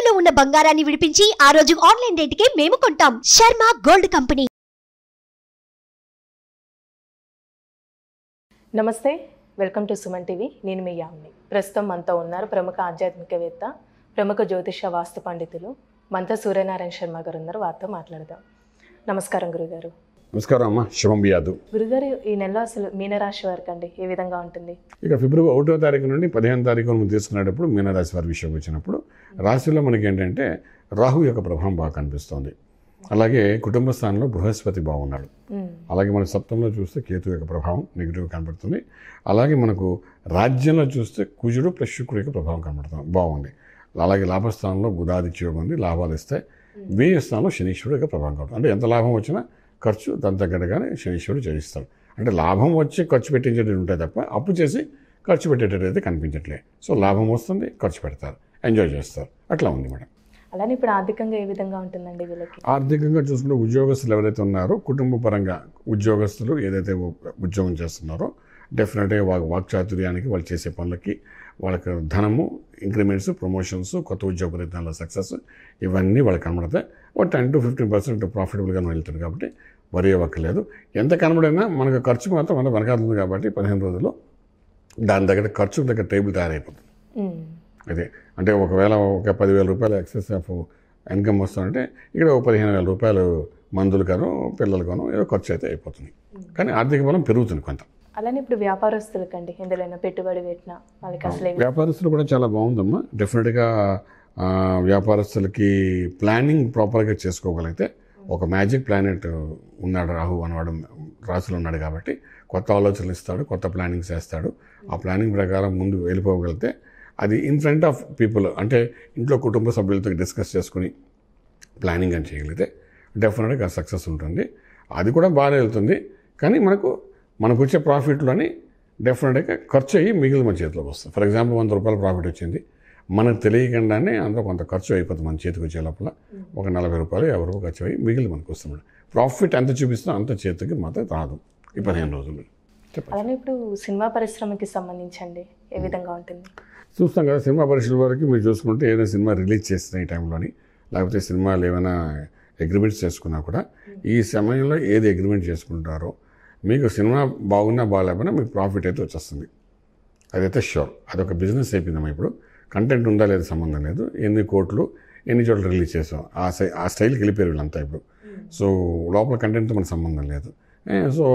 తాకట్టులో ఉన్న బంగారాన్ని విడిపించి ఆ రోజు ఆన్లైన్ రేటుకే మేము కొంటాం. Sharma gold company. నమస్తే, వెల్కమ్ టు సుమన్ టీవీ. నేను మీ యామ్ని. ప్రస్తుతం మనతో ఉన్నారు ప్రముఖ ఆధ్యాత్మికవేత్త, ప్రముఖ జ్యోతిష వాస్తు పండితులు మంత సూర్యనారాయణ శర్మ గారు ఉన్నారు. వారితో మాట్లాడదాం. నమస్కారం గురుగారు. నమస్కారం అమ్మ, శుభం బియాదు. గురుగారు, ఈ నెల అసలు మీనరాశి వారికి అండి ఏ విధంగా ఉంటుంది? ఇక ఫిబ్రవరి 1వ తారీఖు నుండి 15వ తారీఖు మనం తీసుకునేటప్పుడు మీనరాశి వారి విషయం వచ్చినప్పుడు రాశిలో మనకి ఏంటంటే రాహు యొక్క ప్రభావం బాగా కనిపిస్తోంది. అలాగే కుటుంబ స్థానంలో బృహస్పతి బాగున్నాడు. అలాగే మన సప్తంలో చూస్తే కేతు యొక్క ప్రభావం నెగిటివ్ కనబడుతుంది. అలాగే మనకు రాజ్యంలో చూస్తే కుజుడు ప్లస్ శుక్రుడు యొక్క ప్రభావం కనబడుతుంది, బాగుంది. అలాగే లాభస్థానంలో బుధాదిత్య యోగం ఉంది, లాభాలు ఇస్తాయి. వ్యయ స్థానంలో శనీశ్వరుడు యొక్క ప్రభావం కనబడుతుంది. అంటే ఎంత లాభం వచ్చినా ఖర్చు దాని తగ్గట్టుగానే శనీశ్వరుడు చేయిస్తాడు. అంటే లాభం వచ్చి ఖర్చు పెట్టించేటట్టు ఉంటాయి తప్ప అప్పు చేసి ఖర్చు పెట్టేటట్టయితే కనిపించట్లేదు. సో లాభం వస్తుంది, ఖర్చు పెడతారు, ఎంజాయ్ చేస్తారు, అట్లా ఉంది మేడం. అలానే ఇప్పుడు ఆర్థికంగా ఏ విధంగా ఉంటుందండి వీళ్ళకి? ఆర్థికంగా చూసుకుంటే ఉద్యోగస్తులు ఎవరైతే ఉన్నారో కుటుంబ పరంగా ఉద్యోగస్తులు ఏదైతే ఉద్యోగం చేస్తున్నారో డెఫినెట్గా వాక్చాతుర్యానికి వాళ్ళు చేసే పనులకి వాళ్ళకి ధనము, ఇంక్రిమెంట్స్, ప్రమోషన్స్, కొత్త ఉద్యోగ ప్రయత్నాల సక్సెస్ ఇవన్నీ వాళ్ళకి కనబడతాయి. ఒక 10 to 15% ప్రాఫిటబుల్గా వెళ్తుంది కాబట్టి వరి అవ్వక్కర్లేదు. ఎంత కనబడినా మనకు ఖర్చు మాత్రం మన వెనకాడుతుంది కాబట్టి 15 రోజుల్లో దాని దగ్గర ఖర్చు దగ్గర టేబుల్ తయారైపోతుంది. అదే అంటే ఒకవేళ ఒక 10,000 రూపాయలు ఎక్సెస్ ఆఫ్ ఇన్కమ్ వస్తుందంటే ఇక్కడ ఒక 15,000 రూపాయలు మందులకనో పిల్లలకనో ఏదో ఖర్చు అయితే అయిపోతుంది. కానీ ఆర్థిక బలం పెరుగుతుంది కొంత. అలానే ఇప్పుడు వ్యాపారస్తులకండి ఎందులో పెట్టుబడి పెట్టిన వాళ్ళకి అసలు వ్యాపారస్తులు కూడా చాలా బాగుందమ్మా. డెఫినెట్గా వ్యాపారస్తులకి ప్లానింగ్ ప్రాపర్గా చేసుకోగలిగితే ఒక మ్యాజిక్ ప్లానెట్ ఉన్నాడు రాహు అనేవాడు రాశిలో ఉన్నాడు కాబట్టి కొత్త ఆలోచనలు ఇస్తాడు, కొత్త ప్లానింగ్స్ వేస్తాడు. ఆ ప్లానింగ్ ప్రకారం ముందు వెళ్ళిపోగలిగితే అది ఇన్ ఫ్రంట్ ఆఫ్ పీపుల్ అంటే ఇంట్లో కుటుంబ సభ్యులతో డిస్కస్ చేసుకుని ప్లానింగ్ అని చేయగలిగితే డెఫినెట్గా సక్సెస్ ఉంటుంది. అది కూడా బాగానే వెళ్తుంది. కానీ మనకు వచ్చే ప్రాఫిట్లోని డెఫినెట్గా ఖర్చు అయ్యి మిగిలిన మన చేతిలోకి వస్తుంది. ఫర్ ఎగ్జాంపుల్ 100 రూపాయల ప్రాఫిట్ వచ్చింది, మనకు తెలియకుండానే అందులో కొంత ఖర్చు అయిపోతుంది. మన చేతికి వచ్చే లోపల ఒక 40 రూపాయలు 50 రూపాయలు ఖర్చు అయ్యి మిగిలి మనకు వస్తుంది. ప్రాఫిట్ ఎంత చూపిస్తుందో అంత చేతికి మాత్రం రాదు ఈ 15 రోజులు. అలానే ఇప్పుడు సినిమా పరిశ్రమకి సంబంధించండి ఏ విధంగా ఉంటుంది? చూస్తాం కదా, సినిమా పరిశ్రమ వరకు మీరు చూసుకుంటే ఏదైనా సినిమా రిలీజ్ చేస్తున్న ఈ టైంలోని లేకపోతే సినిమాలు ఏమైనా అగ్రిమెంట్స్ చేసుకున్నా కూడా ఈ సమయంలో ఏది అగ్రిమెంట్ చేసుకుంటారో మీకు సినిమా బాగున్నా బాగాలేకపోయినా మీకు ప్రాఫిట్ అయితే వచ్చేస్తుంది. అదైతే షూర్. అదొక బిజినెస్ అయిపోయిందమ్మా. ఇప్పుడు కంటెంట్ ఉందా లేదా సంబంధం లేదు, ఎన్ని కోట్లు ఎన్ని చోట్ల రిలీజ్ చేసాం ఆ స్టైల్కి వెళ్ళిపోయారు వీళ్ళంతా ఇప్పుడు. సో లోపల కంటెంట్తో మనకు సంబంధం లేదు. సో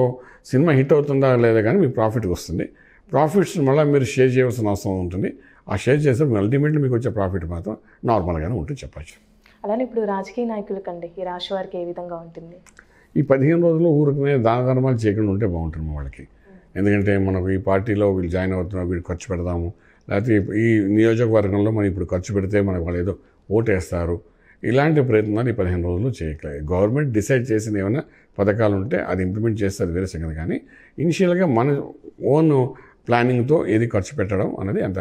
సినిమా హిట్ అవుతుందా లేదా కానీ మీకు ప్రాఫిట్ వస్తుంది. ప్రాఫిట్స్ మళ్ళీ మీరు షేర్ చేయవలసిన అవసరం ఉంటుంది. ఆ షేర్ చేస్తే అల్టిమేట్లీ మీకు వచ్చే ప్రాఫిట్ మాత్రం నార్మల్గానే ఉంటుంది చెప్పచ్చు. అలానే ఇప్పుడు రాజకీయ నాయకులకండి ఈ రాశి వారికి ఏ విధంగా ఉంటుంది? ఈ 15 రోజుల్లో ఊరికనే దాన ధర్మాలు చేయకుండా ఉంటే బాగుంటుంది వాళ్ళకి. ఎందుకంటే మనకు ఈ పార్టీలో వీళ్ళు జాయిన్ అవుతున్నాం, వీళ్ళు ఖర్చు పెడదాము, లేకపోతే ఈ నియోజకవర్గంలో మనం ఇప్పుడు ఖర్చు పెడితే మనకు వాళ్ళు ఏదో ఓటేస్తారు, ఇలాంటి ప్రయత్నాలు ఈ 15 రోజులు చేయట్లేదు. గవర్నమెంట్ డిసైడ్ చేసిన ఏమైనా పథకాలు ఉంటే అది ఇంప్లిమెంట్ చేస్తే అది వేరే సంగతి. కానీ ఇనిషియల్గా మన ఓన్ ప్లానింగ్తో ఏది ఖర్చు పెట్టడం అనేది అంత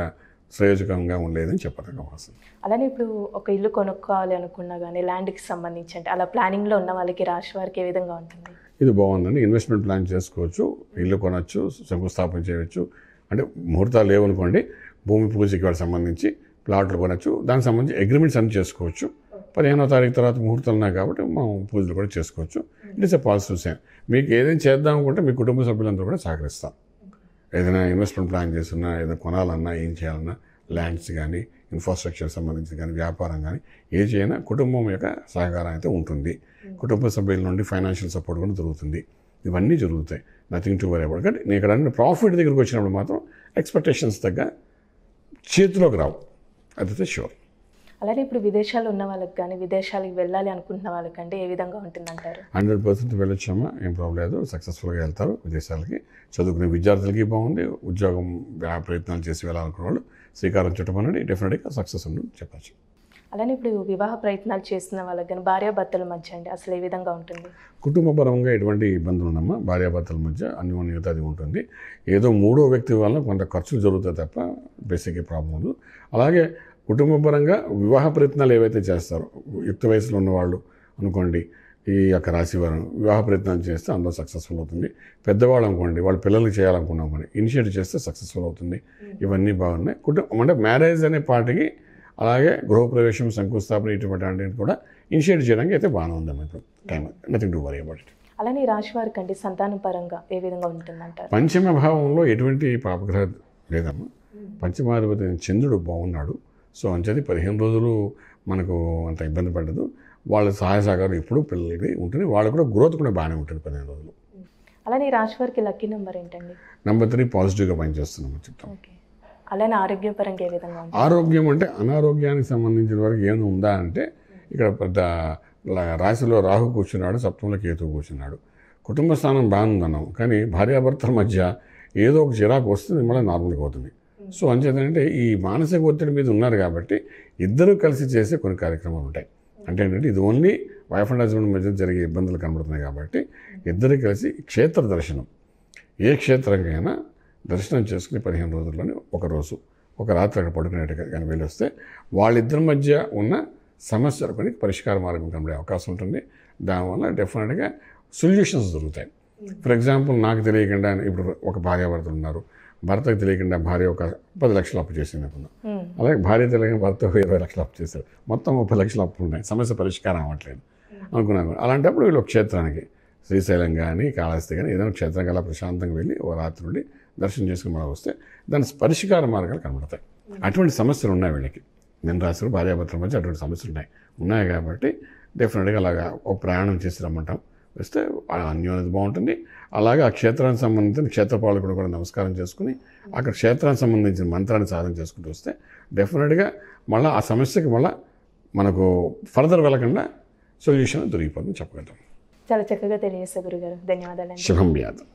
ప్రయోజకంగా ఉండలేదని చెప్పడం అవసరం. అలానే ఇప్పుడు ఒక ఇల్లు కొనుక్కోవాలి అనుకున్నా కానీ ల్యాండ్కి సంబంధించి అంటే అలా ప్లానింగ్లో ఉన్న వాళ్ళకి రాశి వారికి ఏ విధంగా ఉంటుంది? ఇది బాగుందండి. ఇన్వెస్ట్మెంట్ ప్లాన్ చేసుకోవచ్చు, ఇల్లు కొనవచ్చు, శంకుస్థాపన చేయవచ్చు. అంటే ముహూర్తాలు లేవనుకోండి, భూమి పూజకి వాళ్ళకి సంబంధించి ప్లాట్లు కొనవచ్చు, దానికి సంబంధించి అగ్రిమెంట్స్ అన్ని చేసుకోవచ్చు. 15వ తారీఖు తర్వాత ముహూర్తాలు ఉన్నాయి కాబట్టి మనం పూజలు కూడా చేసుకోవచ్చు. It is a positive sign. మీకు ఏదైనా చేద్దాం అనుకుంటే మీ కుటుంబ సభ్యులందరూ కూడా సహకరిస్తాం. ఏదైనా ఇన్వెస్ట్మెంట్ ప్లాన్ చేస్తున్నా, ఏదైనా కొనాలన్నా, ఏం చేయాలన్నా, ల్యాండ్స్ కానీ ఇన్ఫ్రాస్ట్రక్చర్ సంబంధించి కానీ వ్యాపారం కానీ ఏ చేయనా కుటుంబం యొక్క సహకారం అయితే ఉంటుంది. కుటుంబ సభ్యుల నుండి ఫైనాన్షియల్ సపోర్ట్ కూడా దొరుకుతుంది. ఇవన్నీ జరుగుతాయి, నథింగ్ టు వరీ అబౌట్. కానీ నేను ఇక్కడ ప్రాఫిట్ దగ్గరికి వచ్చినప్పుడు మాత్రం ఎక్స్పెక్టేషన్స్ తగ్గ చేతిలోకి రావు, అదైతే షూర్. అలానే ఇప్పుడు విదేశాల్లో ఉన్న వాళ్ళకి కానీ విదేశాలకు వెళ్ళాలి అనుకుంటున్న వాళ్ళకంటే ఏ విధంగా ఉంటుందంటారు? 100% వెళ్ళొచ్చామా, ఏం ప్రాబ్లం లేదు. సక్సెస్ఫుల్గా వెళ్తారు విదేశాలకి. చదువుకునే విద్యార్థులకి బాగుంది. ఉద్యోగం ప్రయత్నాలు చేసి వెళ్ళాలనుకున్న వాళ్ళు శ్రీకారం చుట్టమనండి, డెఫినెట్గా సక్సెస్ ఉందని చెప్పచ్చు. అలానే ఇప్పుడు వివాహ ప్రయత్నాలు చేస్తున్న వాళ్ళకి కానీ భార్యాభర్తల మధ్య అండి అసలు ఏ విధంగా ఉంటుంది? కుటుంబపరంగా ఎటువంటి ఇబ్బందులు ఉన్నామా, భార్యాభర్తల మధ్య అన్యోన్యత అది ఉంటుంది. ఏదో మూడో వ్యక్తి వల్ల కొంత ఖర్చులు జరుగుతాయి తప్ప బేసిక్ ప్రాబ్లం ఉంది. అలాగే కుటుంబపరంగా వివాహ ప్రయత్నాలు ఏవైతే చేస్తారో యుక్త వయసులో ఉన్నవాళ్ళు అనుకోండి, ఈ యొక్క రాశివారం వివాహ ప్రయత్నాలు చేస్తే అందులో సక్సెస్ఫుల్ అవుతుంది. పెద్దవాళ్ళు అనుకోండి, వాళ్ళ పిల్లలకి చేయాలనుకున్నాం కానీ ఇనిషియేట్ చేస్తే సక్సెస్ఫుల్ అవుతుంది. ఇవన్నీ బాగున్నాయి. కుటుంబం అంటే మ్యారేజ్ అనే పార్టీకి అలాగే గృహప్రవేశం, శంకుస్థాపన ఇటువంటి వాటిని కూడా ఇనిషియేట్ చేయడానికి అయితే బాగానే ఉంది మనకు. Time nothing to worry about it. అలానే ఈ రాశి వారికి అండి సంతాన పరంగా ఏ విధంగా ఉంటుందంటారు? పంచమ భావంలో ఎటువంటి పాపగ్రహం లేదమ్మా. పంచమాధిపతి చంద్రుడు బాగున్నాడు. సో అంచేది 15 రోజులు మనకు అంత ఇబ్బంది పడదు. వాళ్ళ సహాయ సహకారం ఎప్పుడూ పిల్లలకి ఉంటుంది. వాళ్ళు కూడా గ్రోత్ కూడా బాగానే ఉంటుంది 15 రోజులు. అలానే ఈ రాశి వారికి లక్కీ నెంబర్ ఏంటండి? నెంబర్ 3 పాజిటివ్గా పనిచేస్తున్నాము చెప్తాం. ఓకే. అలానే ఆరోగ్యపరంగా ఏ విధంగా ఉంటుంది? ఆరోగ్యం అంటే అనారోగ్యానికి సంబంధించిన వరకు ఏమైనా ఉందా అంటే ఇక్కడ పెద్ద రాశిలో రాహు కూర్చున్నాడు, సప్తమంలో కేతువు కూర్చున్నాడు. కుటుంబ స్థానం బాగుందన్నాం, కానీ భార్యాభర్తల మధ్య ఏదో ఒక చిరాకు వస్తుంది, మళ్ళీ నార్మల్గా అవుతుంది. సో అంచేతంటే ఈ మానసిక ఒత్తిడి మీద ఉన్నారు కాబట్టి ఇద్దరు కలిసి చేసే కొన్ని కార్యక్రమాలు ఉంటాయి. అంటే ఏంటంటే ఇది ఓన్లీ వైఫ్ అండ్ హస్బెండ్ మధ్య జరిగే ఇబ్బందులు కనబడుతున్నాయి కాబట్టి ఇద్దరు కలిసి క్షేత్ర దర్శనం, ఏ క్షేత్రంకైనా దర్శనం చేసుకుని 15 రోజుల్లోనే ఒక రాత్రి అక్కడ పడుకునేట్టుగా కానీ వెళ్ళి వస్తే వాళ్ళిద్దరి మధ్య ఉన్న సమస్యలు కొన్ని పరిష్కార మార్గం కనబడే అవకాశం ఉంటుంది. దానివల్ల డెఫినెట్గా సొల్యూషన్స్ దొరుకుతాయి. ఫర్ ఎగ్జాంపుల్, నాకు తెలియకుండా ఇప్పుడు ఒక భార్యాభర్తలు ఉన్నారు, భర్తకు తెలియకుండా భార్య ఒక 10 లక్షలు అప్పు చేసింది అనుకున్నాం. అలాగే భార్య తెలియకుండా భర్త 20 లక్షలు అప్పు చేశారు, మొత్తం 30 లక్షలు అప్పులు ఉన్నాయి, సమస్య పరిష్కారం అవ్వట్లేదు అనుకున్నాను. అలాంటప్పుడు వీళ్ళు ఒక క్షేత్రానికి శ్రీశైలం కానీ కాళహస్తి కానీ ఏదైనా క్షేత్రం అలా ప్రశాంతంగా వెళ్ళి ఓ రాత్రి నుండి దర్శనం చేసుకుని మనం వస్తే దాని పరిష్కార మార్గాలు కనబడతాయి. అటువంటి సమస్యలు ఉన్నాయి వీళ్ళకి. నేను రాసిన భార్యాభర్తల మధ్య అటువంటి సమస్యలు ఉన్నాయి కాబట్టి డెఫినెట్గా అలాగా ఒక ప్రయాణం చేసి రమ్మంటాం, వస్తే అన్యోన్యత బాగుంటుంది. అలాగే ఆ క్షేత్రానికి సంబంధించిన క్షేత్రపాలకుడు కూడా నమస్కారం చేసుకుని అక్కడ క్షేత్రానికి సంబంధించిన మంత్రాన్ని సాధన చేసుకుంటూ వస్తే డెఫినెట్గా మళ్ళీ ఆ సమస్యకి మళ్ళీ మనకు ఫర్దర్ వెళ్ళకుండా సొల్యూషన్ దొరికిపోతుందని చెప్పగలుగుతాం. చాలా చక్కగా తెలియజేస్తారు గురుగారు, ధన్యవాదాలు. శుభం వ్యాధం.